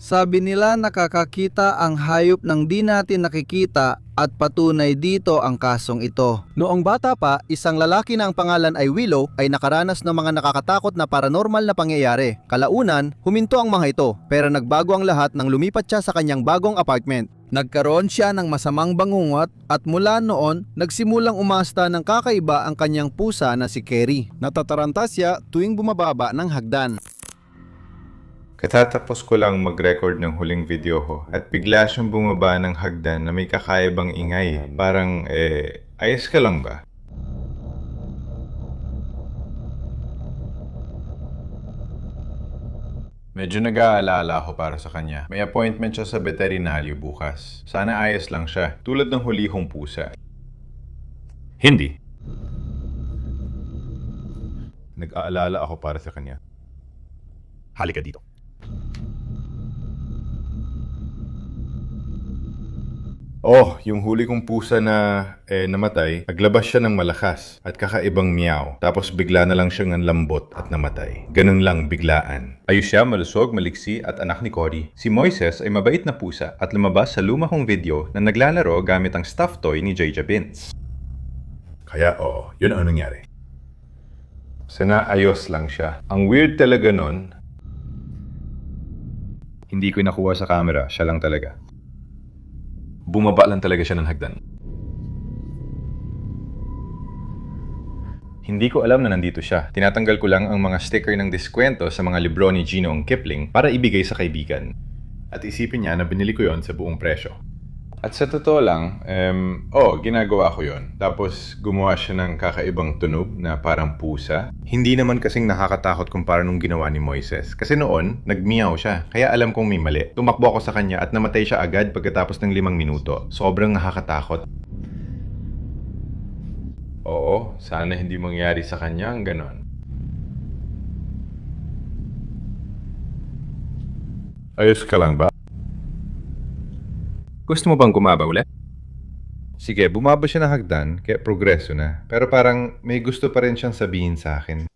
Sabi nila nakakakita ang hayop ng di natin nakikita at patunay dito ang kasong ito. Noong bata pa, isang lalaki na ang pangalan ay Willow ay nakaranas ng mga nakakatakot na paranormal na pangyayari. Kalaunan, huminto ang mga ito, pero nagbago ang lahat nang lumipat siya sa kanyang bagong apartment. Nagkaroon siya ng masamang bangungot at mula noon, nagsimulang umasta ng kakaiba ang kanyang pusa na si Kerry. Natataranta siya tuwing bumababa ng hagdan. Katatapos ko lang mag-record ng huling video ko at bigla siyang bumaba ng hagdan na may kakaibang ingay. Parang, ayos ka lang ba? Medyo nag-aalala ako para sa kanya. May appointment siya sa veterinaryo bukas. Sana ayos lang siya, tulad ng huli kong pusa. Hindi. Nag-aalala ako para sa kanya. Halika dito. Oh, yung huli kong pusa na namatay, naglabas siya ng malakas at kakaibang meow. Tapos bigla na lang siyang nanlambot at namatay. Ganun lang, biglaan. Ayos siya, malusog, maliksi at anak ni Cory. Si Moises ay mabait na pusa at lumabas sa luma kong video na naglalaro gamit ang stuffed toy ni Jaja Binks. Kaya yun ang nangyari. Sana ayos lang siya. Ang weird talaga nun, hindi ko nakuha sa camera, siya lang talaga. Bumaba lang talaga siya ng hagdan. Hindi ko alam na nandito siya. Tinatanggal ko lang ang mga sticker ng diskwento sa mga libro ni Ginoong Kipling para ibigay sa kaibigan. At isipin niya na binili ko yon sa buong presyo. At sa totoo lang, ginagawa ko yon. Tapos gumawa siya ng kakaibang tunog na parang pusa. Hindi naman kasing nakakatakot kumpara nung ginawa ni Moises. Kasi noon, nag-meow siya. Kaya alam kong may mali. Tumakbo ako sa kanya at namatay siya agad pagkatapos ng 5 minuto. Sobrang nakakatakot. Oo, sana hindi mangyari sa kanya ang ganon. Ayos ka lang ba? Gusto mo bang gumaba ulit? Sige, bumaba siya ng hagdan, kaya progreso na. Pero parang may gusto pa rin siyang sabihin sa akin.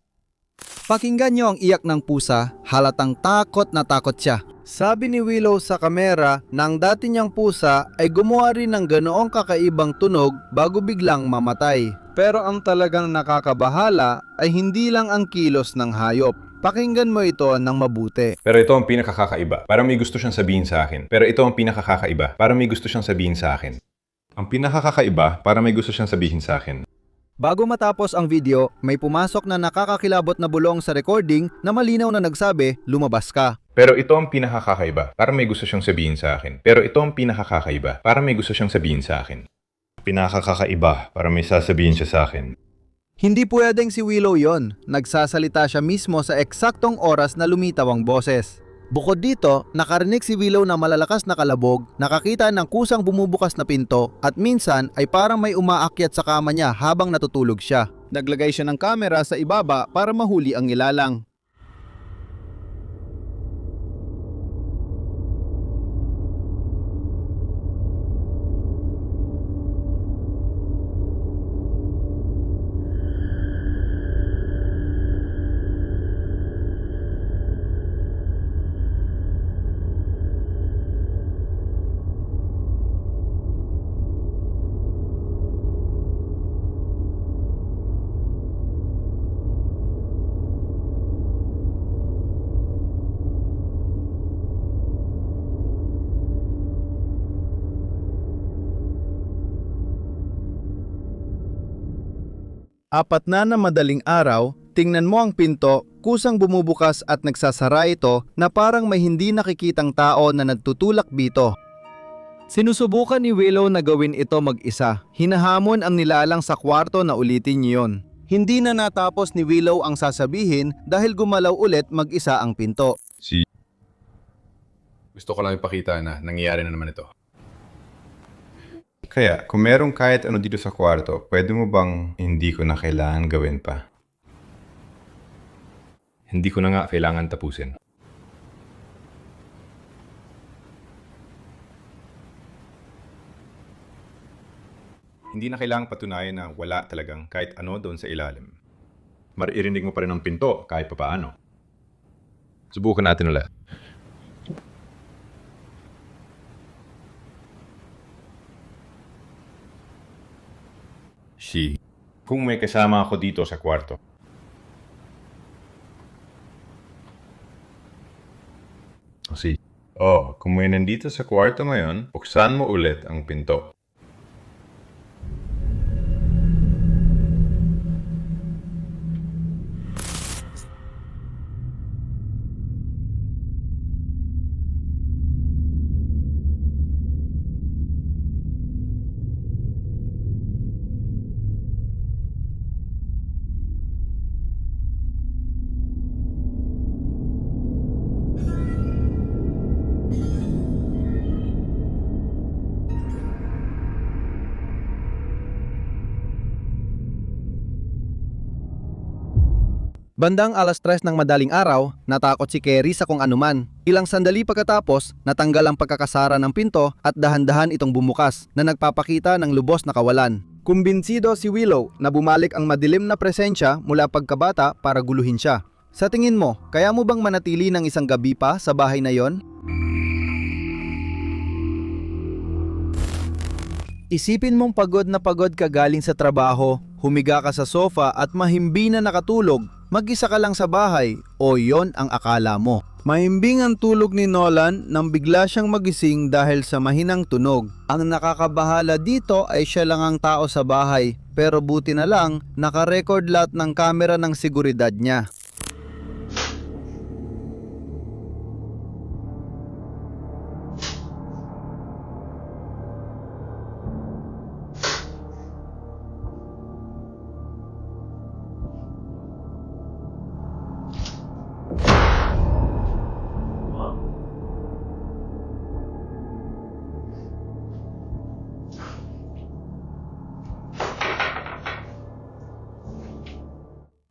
Pakinggan niyo ang iyak ng pusa, halatang takot na takot siya. Sabi ni Willow sa kamera na ang dati niyang pusa ay gumawa rin ng ganoong kakaibang tunog bago biglang mamatay. Pero ang talagang nakakabahala ay hindi lang ang kilos ng hayop. Pakinggan mo ito ng mabuti. Pero ito ang pinakakakaiba. Parang may gusto siyang sabihin sa akin. Ang pinakakakaiba, parang may gusto siyang sabihin sa akin. Bago matapos ang video, may pumasok na nakakakilabot na bulong sa recording na malinaw na nagsabi, lumabas ka. Pero ito ang pinakakakaiba, parang may gusto siyang sabihin sa akin. Pinakakakaiba, parang may sasabihin siya sa akin. Hindi pwedeng si Willow yon. Nagsasalita siya mismo sa eksaktong oras na lumitaw ang boses. Bukod dito, nakarinig si Willow na malalakas na kalabog, nakakita ng kusang bumubukas na pinto at minsan ay parang may umaakyat sa kama niya habang natutulog siya. Naglagay siya ng kamera sa ibaba para mahuli ang ilalang. Apat na madaling araw, tingnan mo ang pinto, kusang bumubukas at nagsasara ito na parang may hindi nakikitang tao na nagtutulak dito. Sinusubukan ni Willow na gawin ito mag-isa. Hinahamon ang nilalang sa kwarto na ulitin niyon. Hindi na natapos ni Willow ang sasabihin dahil gumalaw ulit mag-isa ang pinto. Gusto ko lang ipakita na nangyayari na naman ito. Kaya, kung merong kahit ano dito sa kwarto, pwede mo bang hindi ko na kailangan gawin pa? Hindi ko na nga kailangan tapusin. Hindi na kailangang patunayan na wala talagang kahit ano doon sa ilalim. Maririnig mo pa rin ang pinto kahit papaano. Subukan natin ulit. Si. Kung may kasama ako dito sa kwarto. Si. Oh, kung may nandito sa kwarto ngayon, buksan mo ulit ang pinto. Bandang 3:00 ng madaling araw, natakot si Kerry sa kung anuman. Ilang sandali pagkatapos, natanggal ang pagkakasara ng pinto at dahan-dahan itong bumukas na nagpapakita ng lubos na kawalan. Kumbinsido si Willow na bumalik ang madilim na presensya mula pagkabata para guluhin siya. Sa tingin mo, kaya mo bang manatili ng isang gabi pa sa bahay na yon? Isipin mong pagod na pagod ka galing sa trabaho, humiga ka sa sofa at mahimbi na nakatulog. Mag-isa ka lang sa bahay o yon ang akala mo. Mahimbing ang tulog ni Nolan nang bigla siyang magising dahil sa mahinang tunog. Ang nakakabahala dito ay siya lang ang tao sa bahay, pero buti na lang nakarecord lahat ng kamera ng seguridad niya.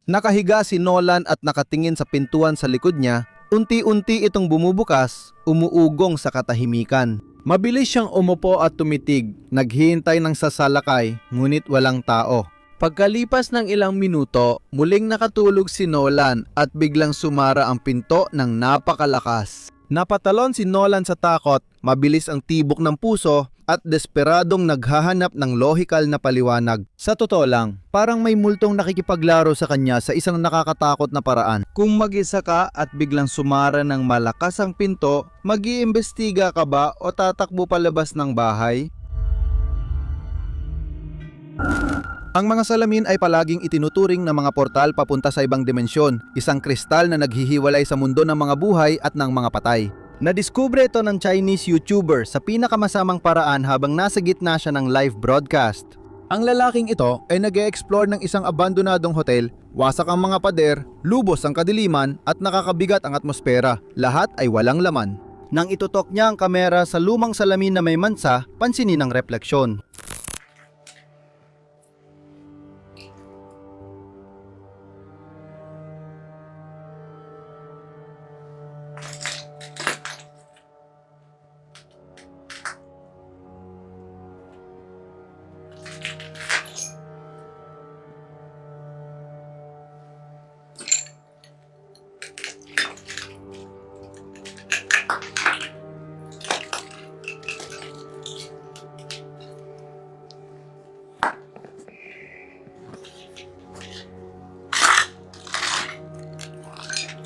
Nakahiga si Nolan at nakatingin sa pintuan sa likod niya. Unti-unti itong bumubukas, umuugong sa katahimikan. Mabilis siyang umupo at tumitig, naghihintay ng sasalakay, ngunit walang tao. Pagkalipas ng ilang minuto, muling nakatulog si Nolan at biglang sumara ang pinto ng napakalakas. Napatalon si Nolan sa takot, mabilis ang tibok ng puso at desperadong naghahanap ng lohikal na paliwanag. Sa totoo lang, parang may multong nakikipaglaro sa kanya sa isang nakakatakot na paraan. Kung mag-isa ka at biglang sumara ng malakas ang pinto, mag-iimbestiga ka ba o tatakbo palabas ng bahay? Ang mga salamin ay palaging itinuturing na mga portal papunta sa ibang dimensyon, isang kristal na naghihiwalay sa mundo ng mga buhay at ng mga patay. Nadiskubre ito ng Chinese YouTuber sa pinakamasamang paraan habang nasa gitna siya ng live broadcast. Ang lalaking ito ay nag-e-explore ng isang abandonadong hotel, wasak ang mga pader, lubos ang kadiliman at nakakabigat ang atmosfera. Lahat ay walang laman. Nang itutok niya ang kamera sa lumang salamin na may mansa, pansinin ang refleksyon.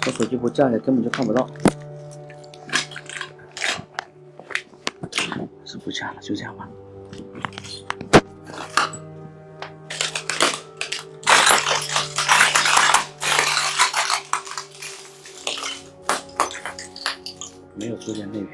我手机不架着，根本就看不到。是不架了，就这样吧。没有出现内语。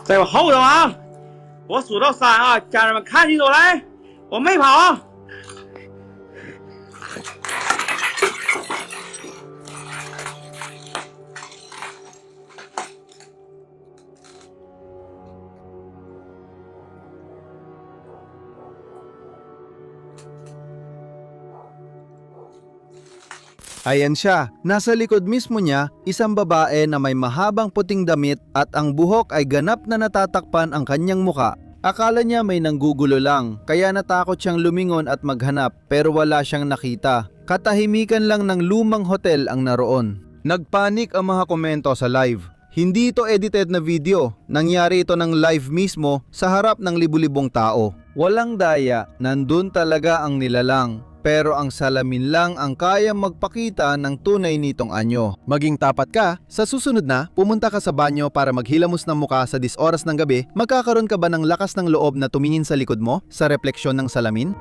在我后头啊！我数到3啊，家人们看清楚来，我没跑啊！ Ayan siya, nasa likod mismo niya, isang babae na may mahabang puting damit at ang buhok ay ganap na natatakpan ang kanyang muka. Akala niya may nanggugulo lang, kaya natakot siyang lumingon at maghanap pero wala siyang nakita. Katahimikan lang ng lumang hotel ang naroon. Nagpanik ang mga komento sa live. Hindi ito edited na video, nangyari ito ng live mismo sa harap ng libu-libong tao. Walang daya, nandun talaga ang nilalang. Pero ang salamin lang ang kayang magpakita ng tunay nitong anyo. Maging tapat ka, sa susunod na, pumunta ka sa banyo para maghilamos ng muka sa 10 oras ng gabi, magkakaroon ka ba ng lakas ng loob na tumingin sa likod mo, sa refleksyon ng salamin?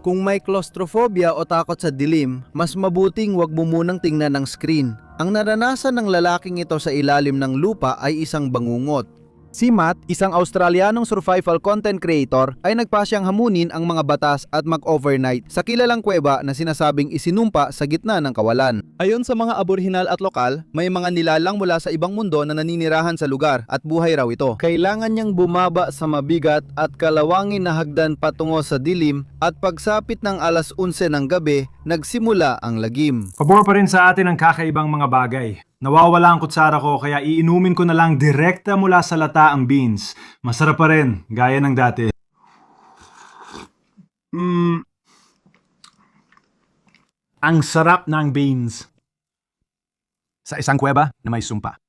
Kung may claustrophobia o takot sa dilim, mas mabuting wag mo munang tingnan ng screen. Ang naranasan ng lalaking ito sa ilalim ng lupa ay isang bangungot. Si Matt, isang Australianong survival content creator, ay nagpasyang hamunin ang mga batas at mag-overnight sa kilalang kuweba na sinasabing isinumpa sa gitna ng kawalan. Ayon sa mga aborihinal at lokal, may mga nilalang mula sa ibang mundo na naninirahan sa lugar at buhay raw ito. Kailangan niyang bumaba sa mabigat at kalawangin na hagdan patungo sa dilim at pagsapit ng alas 11 ng gabi, nagsimula ang lagim. Pabor pa rin sa atin ang kakaibang mga bagay. Nawawala ang kutsara ko kaya iinumin ko na lang direkta mula sa lata ang beans. Masarap pa rin, gaya ng dati. Ang sarap ng beans. Sa isang kuweba na may sumpa.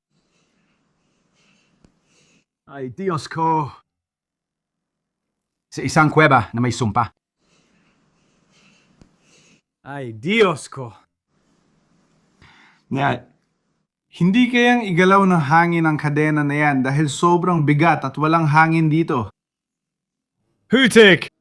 Ay, Diyos ko. Sa isang kuweba na may sumpa. Ay, Diyos ko. Nga, hindi kayang igalaw ng hangin ang kadena na yan dahil sobrang bigat at walang hangin dito. Hutik!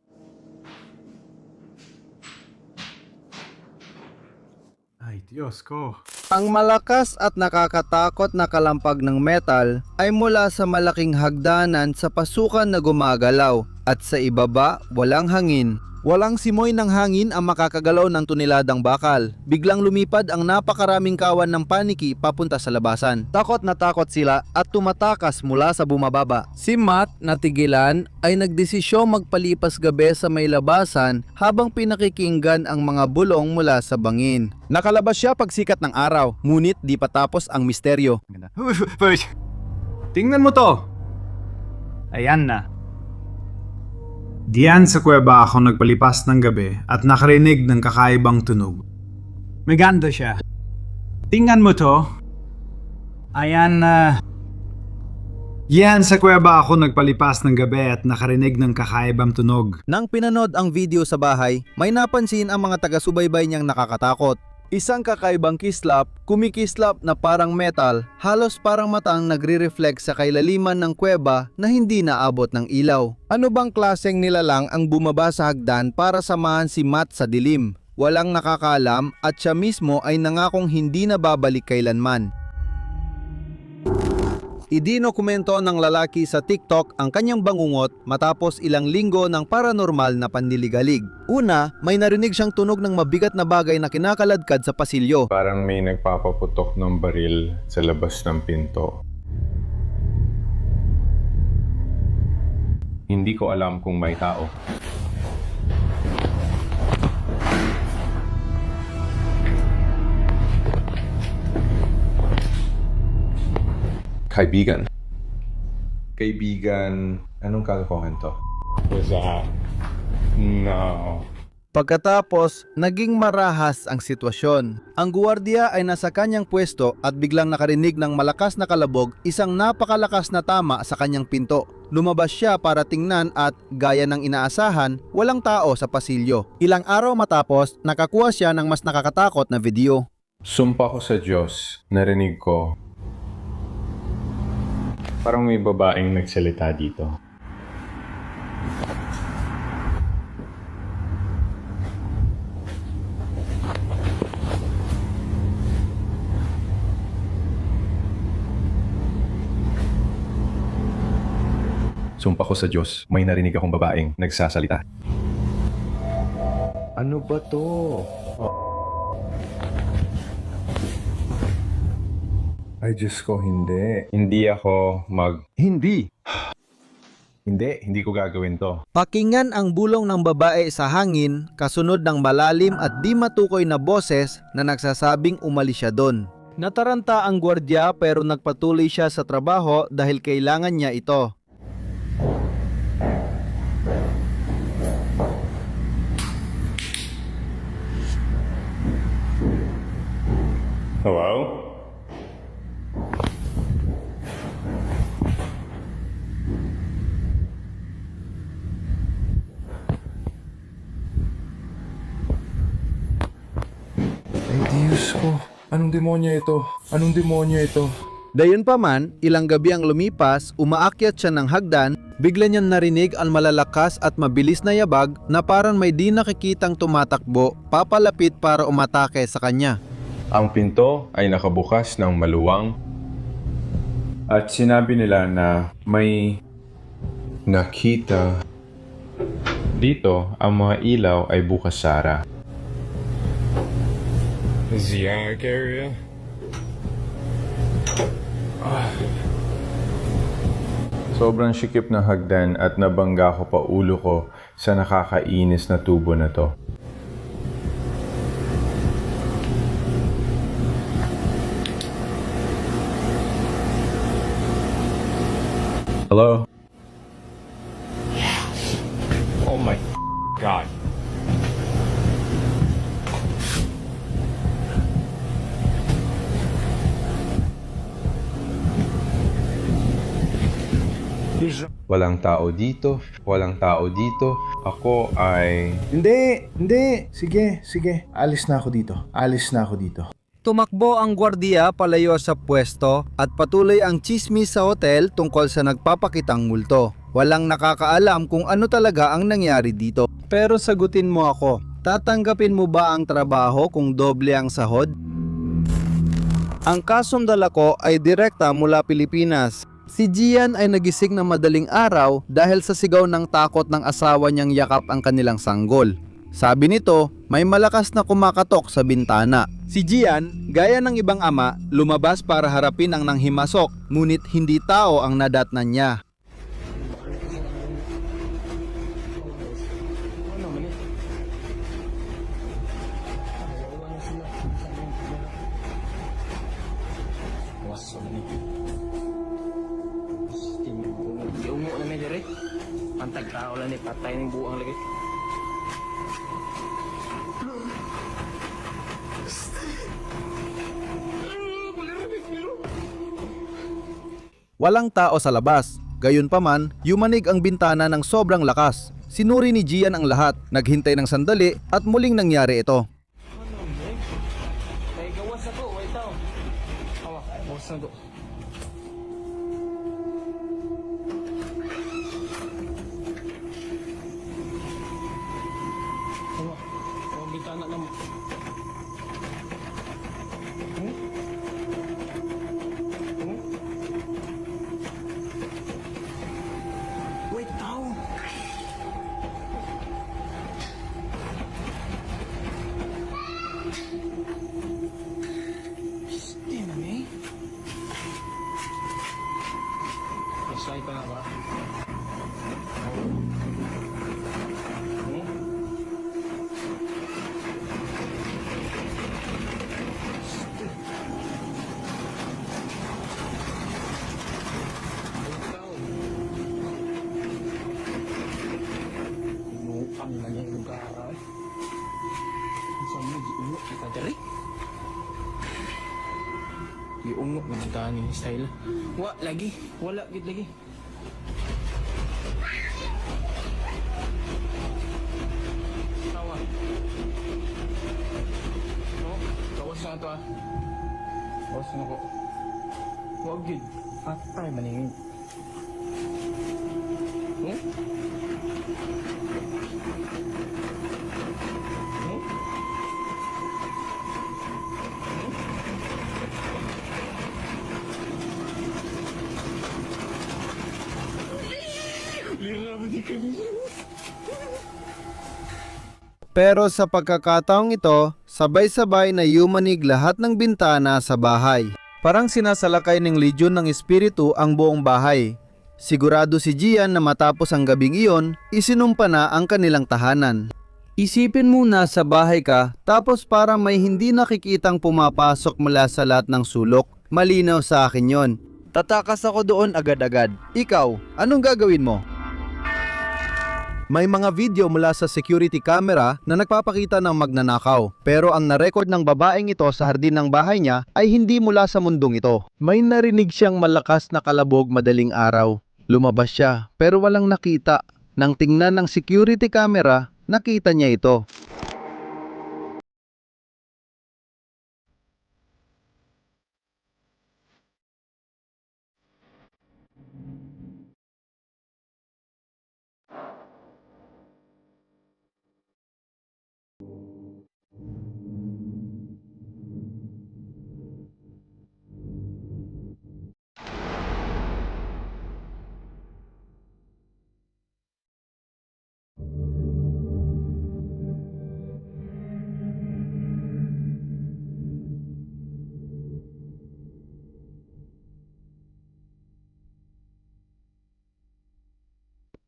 Ay, Diyos ko. Ang malakas at nakakatakot na kalampag ng metal ay mula sa malaking hagdanan sa pasukan na gumagalaw at sa ibaba walang hangin. Walang simoy ng hangin ang makakagalaw ng tuneladang bakal. Biglang lumipad ang napakaraming kawan ng paniki papunta sa labasan. Takot na takot sila at tumatakas mula sa bumababa. Si Matt, natigilan, ay nagdesisyong magpalipas gabi sa may labasan habang pinakikinggan ang mga bulong mula sa bangin. Nakalabas siya pagsikat ng araw, ngunit di pa tapos ang misteryo. Tingnan mo to. Ayan na. Diyan sa kuweba ako nagpalipas ng gabi at nakarinig ng kakaibang tunog. Maganda siya. Tingnan mo to. Ayan na. Yan sa kuweba ako nagpalipas ng gabi at nakarinig ng kakaibang tunog. Nang pinanood ang video sa bahay, may napansin ang mga taga-subaybay niyang nakakatakot. Isang kakaibang kislap, kumikislap na parang metal, halos parang mata ang nagre-reflect sa kailaliman ng kuweba na hindi naabot ng ilaw. Ano bang klaseng nilalang ang bumaba sa hagdan para samahan si Matt sa dilim? Walang nakakaalam at siya mismo ay nangakong hindi na babalik kailanman. Idinokumento ng lalaki sa TikTok ang kanyang bangungot matapos ilang linggo ng paranormal na panliligalig. Una, may narinig siyang tunog ng mabigat na bagay na kinakaladkad sa pasilyo. Parang may nagpapaputok ng baril sa labas ng pinto. Hindi ko alam kung may tao. Kaibigan. Anong kalokohan to? Was that? No. Pagkatapos, naging marahas ang sitwasyon. Ang guwardiya ay nasa kanyang pwesto at biglang nakarinig ng malakas na kalabog, isang napakalakas na tama sa kanyang pinto. Lumabas siya para tingnan at, gaya ng inaasahan, walang tao sa pasilyo. Ilang araw matapos, nakakuha siya ng mas nakakatakot na video. Sumpa ko sa Diyos, narinig ko. Parang may babaeng nagsalita dito. Sumpa ko sa Diyos, may narinig akong babaeng nagsasalita. Ano ba to? Ay, Diyos ko, hindi. Hindi ako Hindi. Hindi ko gagawin to. Pakinggan ang bulong ng babae sa hangin kasunod ng malalim at di matukoy na boses na nagsasabing umalis siya doon. Nataranta ang gwardiya pero nagpatuloy siya sa trabaho dahil kailangan niya ito. Hello? Ay, Diyos ko. Anong demonyo ito? Anong demonyo ito? Dayon pa man, ilang gabi ang lumipas, umaakyat siya ng hagdan, bigla niyang narinig ang malalakas at mabilis na yabag na parang may di nakikitang tumatakbo, papalapit para umatake sa kanya. Ang pinto ay nakabukas ng maluwang at sinabi nila na may nakita. Dito, ang mga ilaw ay bukas sara. Ziyak area. Sobrang sikip ng hagdan at nabangga ko pa ulo ko sa nakakainis na tubo na to. Hello? Oh my god. Walang tao dito. Walang tao dito. Ako ay... Hindi. Sige. Alis na ako dito. Tumakbo ang gwardiya palayo sa pwesto at patuloy ang chismis sa hotel tungkol sa nagpapakitang multo. Walang nakakaalam kung ano talaga ang nangyari dito. Pero sagutin mo ako, tatanggapin mo ba ang trabaho kung doble ang sahod? Ang kasong dala ko ay direkta mula Pilipinas. Si Gian ay nagising ng madaling araw dahil sa sigaw ng takot ng asawa niyang yakap ang kanilang sanggol. Sabi nito, may malakas na kumakatok sa bintana. Si Gian, gaya ng ibang ama, lumabas para harapin ang nanghimasok, ngunit hindi tao ang nadatnan niya. Iungo na may dire. Pantag tao lang ni patay ng buang lagi. Walang tao sa labas. Gayunpaman, yumanig ang bintana ng sobrang lakas. Sinuri ni Gian ang lahat, naghintay ng sandali at muling nangyari ito. Kay gawas ako, wait tao. Awa, gawas na to. Awa, ang bintana naman. Wait tao. Damn, eh? Excited ka na ba? Inuupang na niya yung lugar. Saan mo, iunok kita dali? Iunok na kita ni style. Wala gid lagi. Tawa. No, gawas na ito ah. Gawas na ko. Huwag gid. Patay maningin. Pero sa pagkakataong ito, sabay-sabay na yumanig lahat ng bintana sa bahay. Parang sinasalakay ng legion ng espiritu ang buong bahay. Sigurado si Gian na matapos ang gabing iyon, isinumpa na ang kanilang tahanan. Isipin mo na sa bahay ka, tapos para may hindi nakikitang pumapasok mula sa lahat ng sulok. Malinaw sa akin yon. Tatakas ako doon agad-agad. Ikaw, anong gagawin mo? May mga video mula sa security camera na nagpapakita ng magnanakaw. Pero ang narecord ng babaeng ito sa hardin ng bahay niya ay hindi mula sa mundong ito. May narinig siyang malakas na kalabog madaling araw. Lumabas siya pero walang nakita. Nang tingnan ng security camera, nakita niya ito.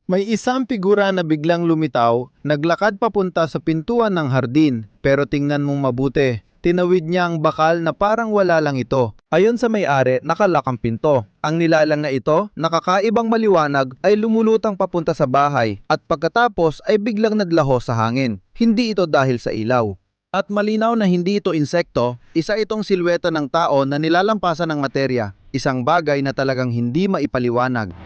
May isang figura na biglang lumitaw, naglakad papunta sa pintuan ng hardin, pero tingnan mong mabuti. Tinawid niya ang bakal na parang wala lang ito. Ayon sa may-ari, nakalak ang pinto. Ang nilalang na ito, nakakaibang maliwanag, ay lumulutang papunta sa bahay at pagkatapos ay biglang naglaho sa hangin. Hindi ito dahil sa ilaw. At malinaw na hindi ito insekto, isa itong silweta ng tao na nilalampasan ng materya, isang bagay na talagang hindi maipaliwanag.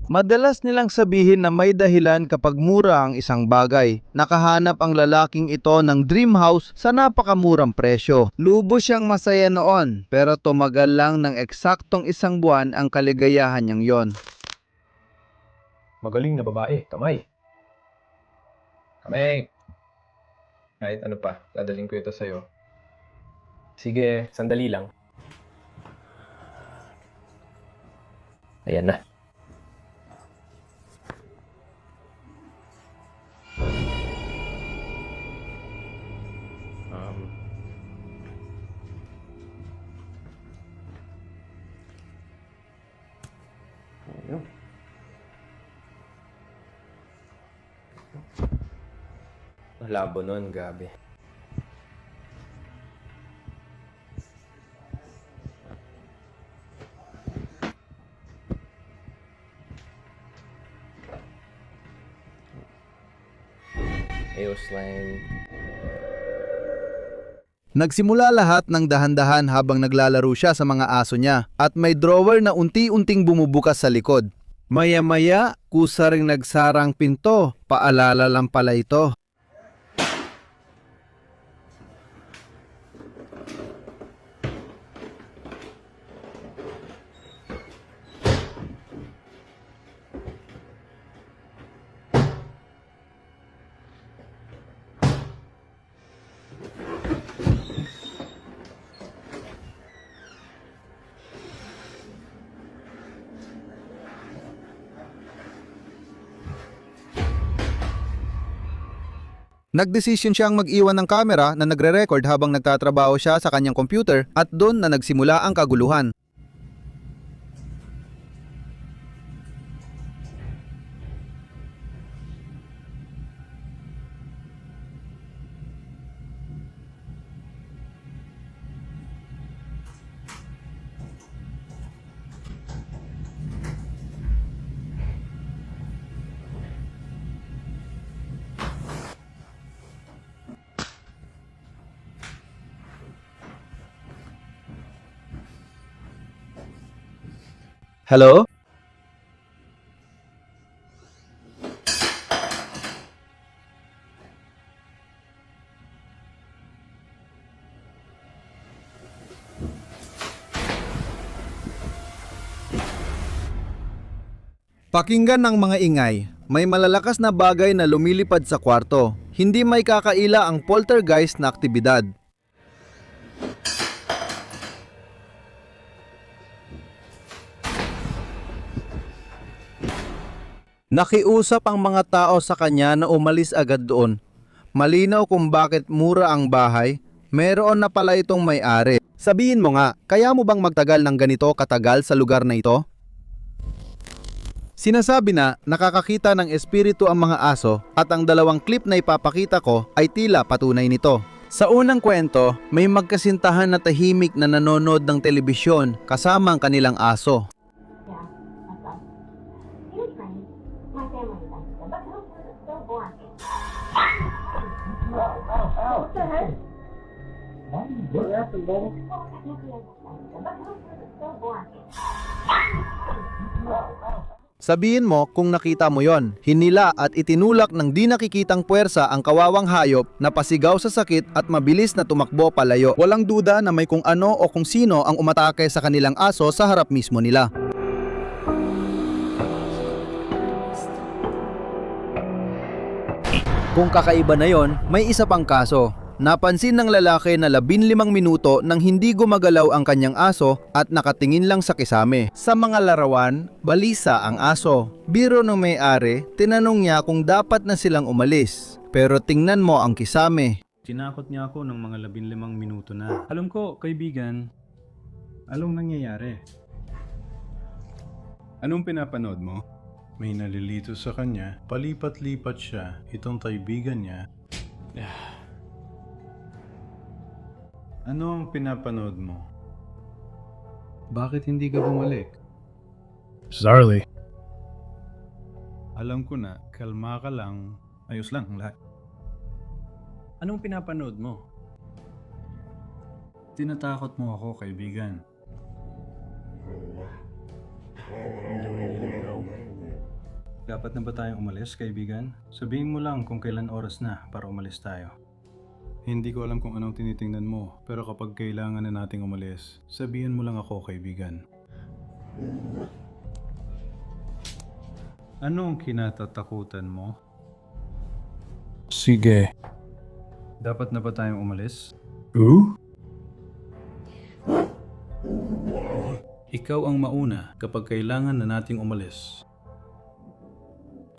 Madalas nilang sabihin na may dahilan kapag mura ang isang bagay. Nakahanap ang lalaking ito ng dream house sa napakamurang presyo. Lubos siyang masaya noon, pero tumagal lang ng eksaktong 1 buwan ang kaligayahan niyang yon. Magaling na babae, kamay. Kamay. Kahit ano pa, dadaling ko ito sa'yo. Sige, sandali lang. Ayan na. Ayun. Malabo nun, gabi. Ayos lang. Nagsimula lahat ng dahan-dahan habang naglalaro siya sa mga aso niya at may drawer na unti-unting bumubukas sa likod. Maya-maya, kusa ring nagsarang pinto. Paalala lang pala ito. Nagdesisyon siyang mag-iwan ng kamera na nagre-record habang nagtatrabaho siya sa kanyang computer at doon na nagsimula ang kaguluhan. Hello? Pakinggan ng mga ingay. May malalakas na bagay na lumilipad sa kwarto. Hindi may kakaila ang poltergeist na aktibidad. Nakiusap ang mga tao sa kanya na umalis agad doon. Malinaw kung bakit mura ang bahay, meron na pala itong may-ari. Sabihin mo nga, kaya mo bang magtagal ng ganito katagal sa lugar na ito? Sinasabi na nakakakita ng espiritu ang mga aso at ang dalawang clip na ipapakita ko ay tila patunay nito. Sa unang kwento, may magkasintahan na tahimik na nanonood ng telebisyon kasama ang kanilang aso. Sabihin mo kung nakita mo yon. Hinila at itinulak ng di nakikitang puwersa ang kawawang hayop na pasigaw sa sakit at mabilis na tumakbo palayo. Walang duda na may kung ano o kung sino ang umatake sa kanilang aso sa harap mismo nila. Kung kakaiba na yon, may isa pang kaso. Napansin ng lalaki na 15 minuto nang hindi gumagalaw ang kanyang aso at nakatingin lang sa kisame. Sa mga larawan, balisa ang aso. Biro ng may-ari, tinanong niya kung dapat na silang umalis. Pero tingnan mo ang kisame. Tinakot niya ako ng mga 15 minuto na. Alam ko, kaibigan, anong nangyayari? Anong pinapanood mo? May nalilito sa kanya, palipat-lipat siya, itong kaibigan niya. Ano ang pinapanood mo? Bakit hindi ka bumalik? Zarly. Alam ko na, kalma ka lang. Ayos lang ang lahat. Anong pinapanood mo? Tinatakot mo ako, kaibigan. Dapat na ba tayong umalis, kaibigan? Sabihin mo lang kung kailan oras na para umalis tayo. Hindi ko alam kung anong tinitingnan mo, pero kapag kailangan na nating umalis, sabihin mo lang ako, kaibigan. Anong kinatatakutan mo? Sige. Dapat na ba tayong umalis? Ikaw ang mauna kapag kailangan na nating umalis.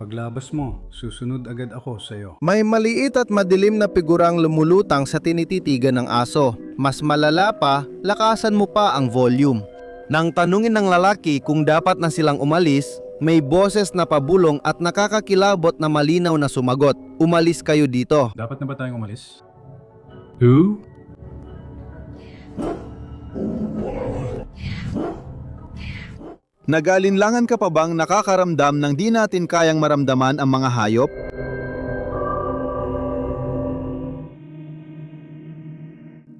Paglabas mo, susunod agad ako sa'yo. May maliit at madilim na figurang lumulutang sa tinititigan ng aso. Mas malala pa, lakasan mo pa ang volume. Nang tanungin ng lalaki kung dapat na silang umalis, may boses na pabulong at nakakakilabot na malinaw na sumagot. Umalis kayo dito. Dapat na ba tayong umalis? Who? Nag-alinlangan ka pa bang nakakaramdam ng di natin kayang maramdaman ang mga hayop?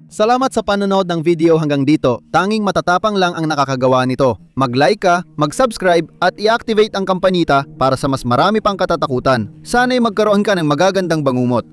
Salamat sa panonood ng video hanggang dito. Tanging matatapang lang ang nakakagawa nito. Mag-like ka, mag-subscribe at i-activate ang kampanita para sa mas marami pang katatakutan. Sana'y magkaroon ka ng magagandang bangumot.